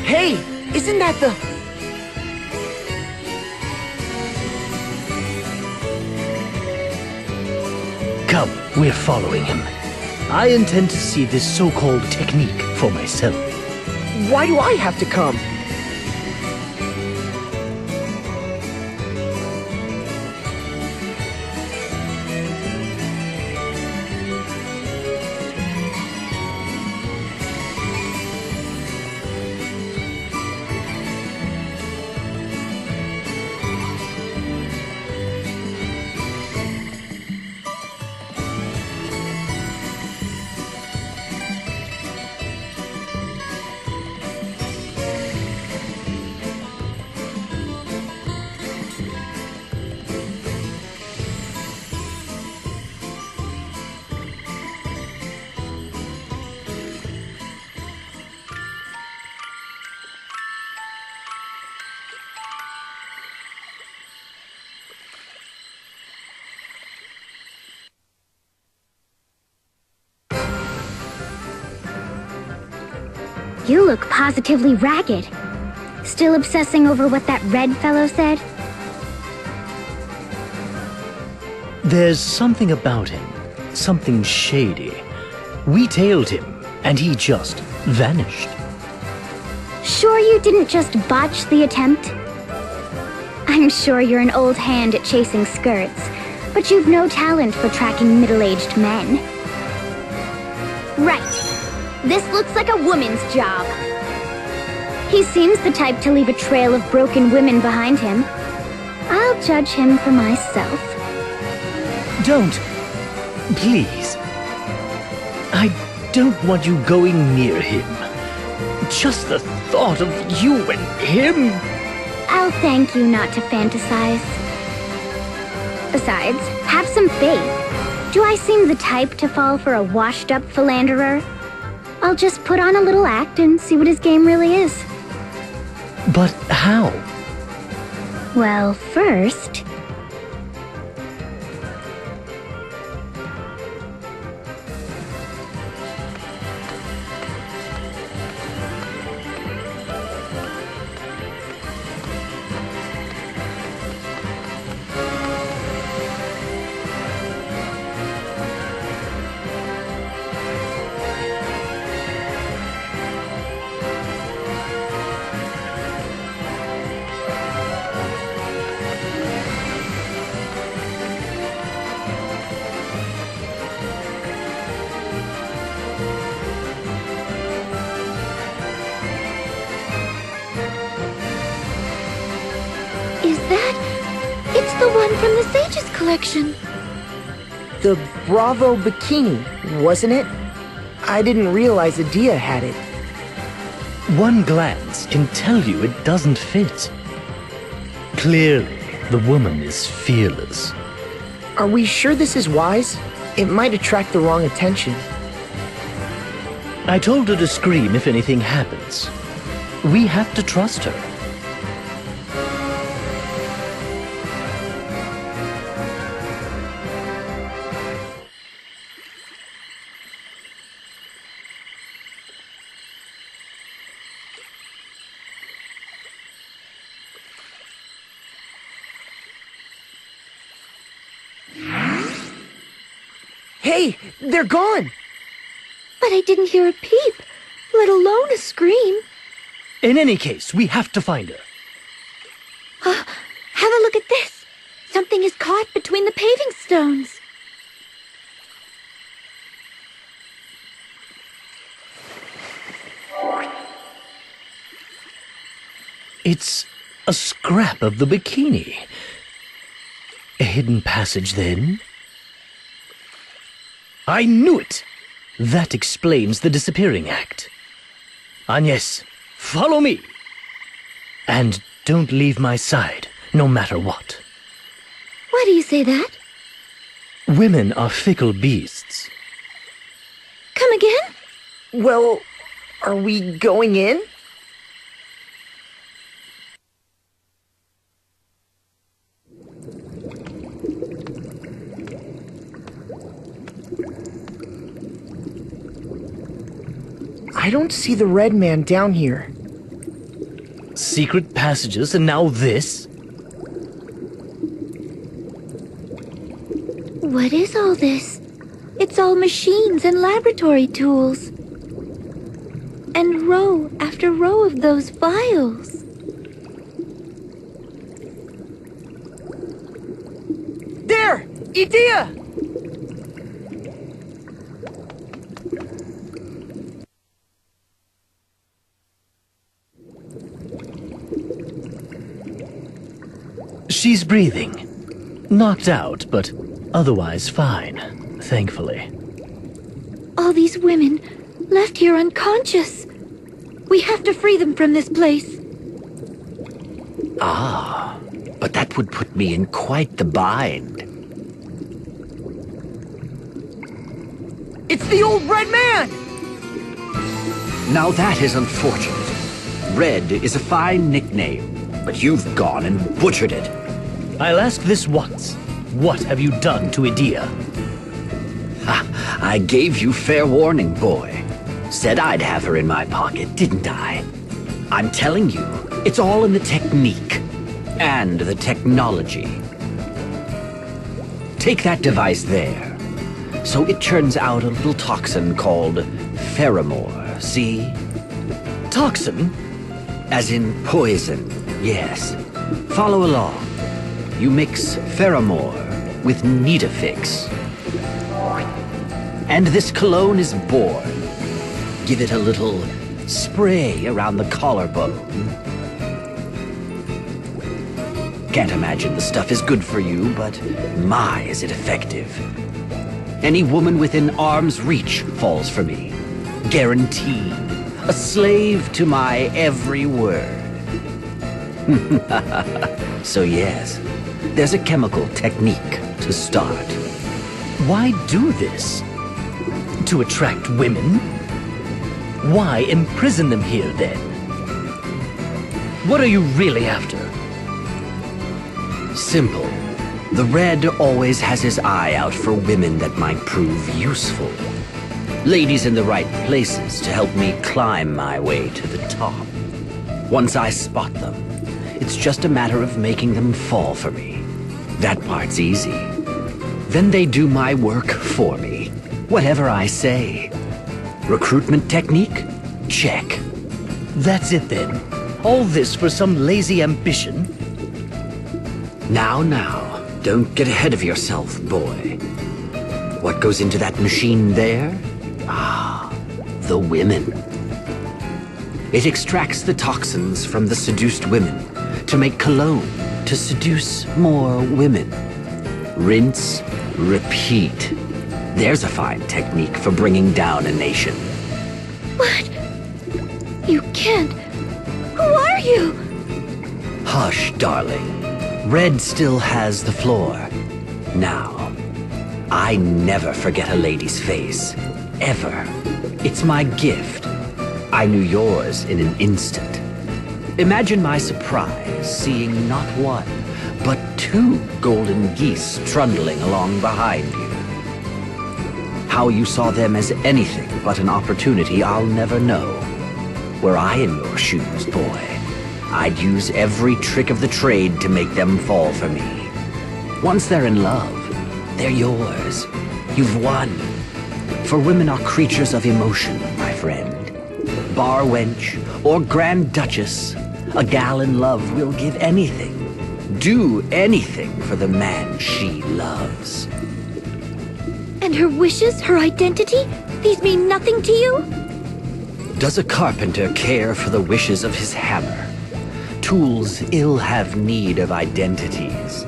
Hey, isn't that the... Come, we're following him. I intend to see this so-called technique for myself. Why do I have to come? You look positively ragged. Still obsessing over what that red fellow said? There's something about him. Something shady. We tailed him, and he just vanished. Sure you didn't just botch the attempt? I'm sure you're an old hand at chasing skirts, but you've no talent for tracking middle-aged men. Right. This looks like a woman's job. He seems the type to leave a trail of broken women behind him. I'll judge him for myself. Don't. Please. I don't want you going near him. Just the thought of you and him. I'll thank you not to fantasize. Besides, have some faith. Do I seem the type to fall for a washed-up philanderer? I'll just put on a little act and see what his game really is. But how? Well, first... It's the one from the Sage's collection. The Bravo bikini, wasn't it? I didn't realize Edea had it. One glance can tell you it doesn't fit. Clearly, the woman is fearless. Are we sure this is wise? It might attract the wrong attention. I told her to scream if anything happens. We have to trust her. Hey, they're gone! But I didn't hear a peep, let alone a scream. In any case, we have to find her. Have a look at this. Something is caught between the paving stones. It's a scrap of the bikini. A hidden passage, then? I knew it! That explains the disappearing act. Agnes, follow me! And don't leave my side, no matter what. Why do you say that? Women are fickle beasts. Come again? Well, are we going in? I don't see the red man down here. Secret passages and now this? What is all this? It's all machines and laboratory tools. And row after row of those vials. There! Edea! She's breathing. Knocked out, but otherwise fine, thankfully. All these women left here unconscious. We have to free them from this place. Ah, but that would put me in quite the bind. It's the old red man! Now that is unfortunate. Red is a fine nickname, but you've gone and butchered it. I'll ask this once. What have you done to Edea? Ha, I gave you fair warning, boy. Said I'd have her in my pocket, didn't I? I'm telling you, it's all in the technique. And the technology. Take that device there. So it churns out a little toxin called pheromore, see? Toxin? As in poison, yes. Follow along. You mix pheromore with Nitafix. And this cologne is born. Give it a little spray around the collarbone. Can't imagine the stuff is good for you, but my, is it effective. Any woman within arm's reach falls for me. Guaranteed. A slave to my every word. So yes, there's a chemical technique to start. Why do this? To attract women? Why imprison them here, then? What are you really after? Simple. The Red always has his eye out for women that might prove useful. Ladies in the right places to help me climb my way to the top. Once I spot them, it's just a matter of making them fall for me. That part's easy. Then they do my work for me. Whatever I say. Recruitment technique? Check. That's it then. All this for some lazy ambition? Now, don't get ahead of yourself, boy. What goes into that machine there? Ah, the women. It extracts the toxins from the seduced women to make cologne to seduce more women. Rinse, repeat. There's a fine technique for bringing down a nation. What? You can't. Who are you? Hush, darling. Red still has the floor. Now, I never forget a lady's face. Ever. It's my gift. I knew yours in an instant. Imagine my surprise seeing not one, but two golden geese trundling along behind you. How you saw them as anything but an opportunity I'll never know. Were I in your shoes, boy, I'd use every trick of the trade to make them fall for me. Once they're in love, they're yours. You've won. For women are creatures of emotion, my friend. Bar wench or Grand Duchess, a gal in love will give anything, do anything for the man she loves. And her wishes, her identity? These mean nothing to you? Does a carpenter care for the wishes of his hammer? Tools ill have need of identities.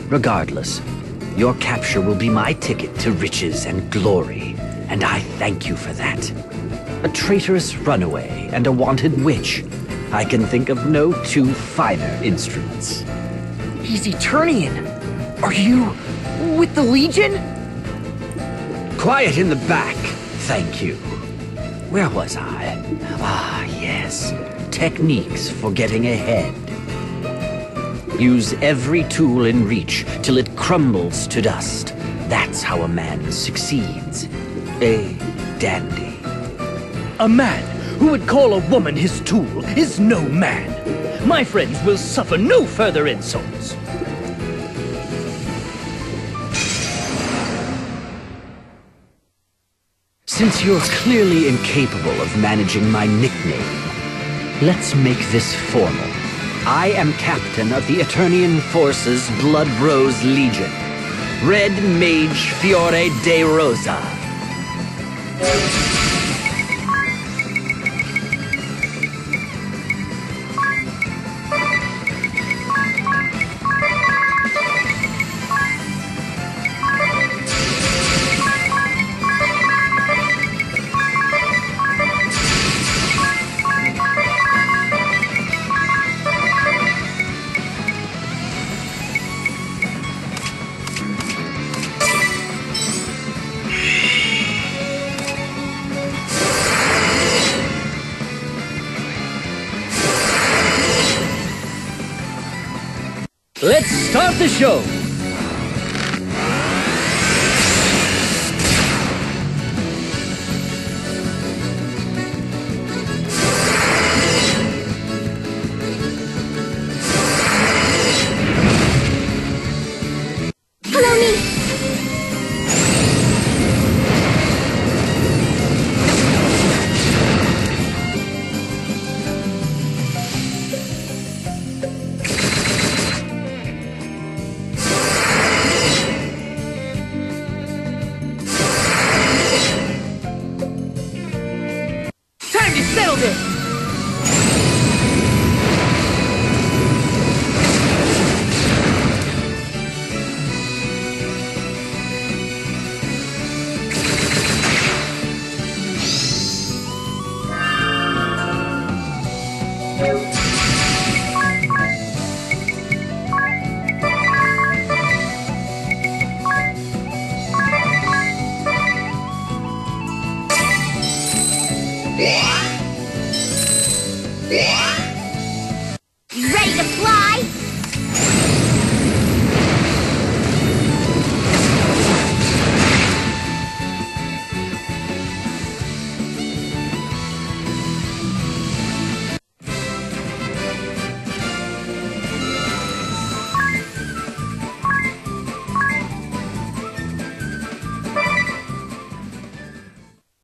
Regardless, your capture will be my ticket to riches and glory, and I thank you for that. A traitorous runaway and a wanted witch. I can think of no two finer instruments. He's Eternian. Are you with the Legion? Quiet in the back, thank you. Where was I? Ah, yes. Techniques for getting ahead. Use every tool in reach till it crumbles to dust. That's how a man succeeds. A dandy. A man who would call a woman his tool is no man. My friends will suffer no further insults. Since you're clearly incapable of managing my nickname, let's make this formal. I am captain of the Eternian Forces Blood Rose Legion, Red Mage Fiore DeRosa. Let's start the show!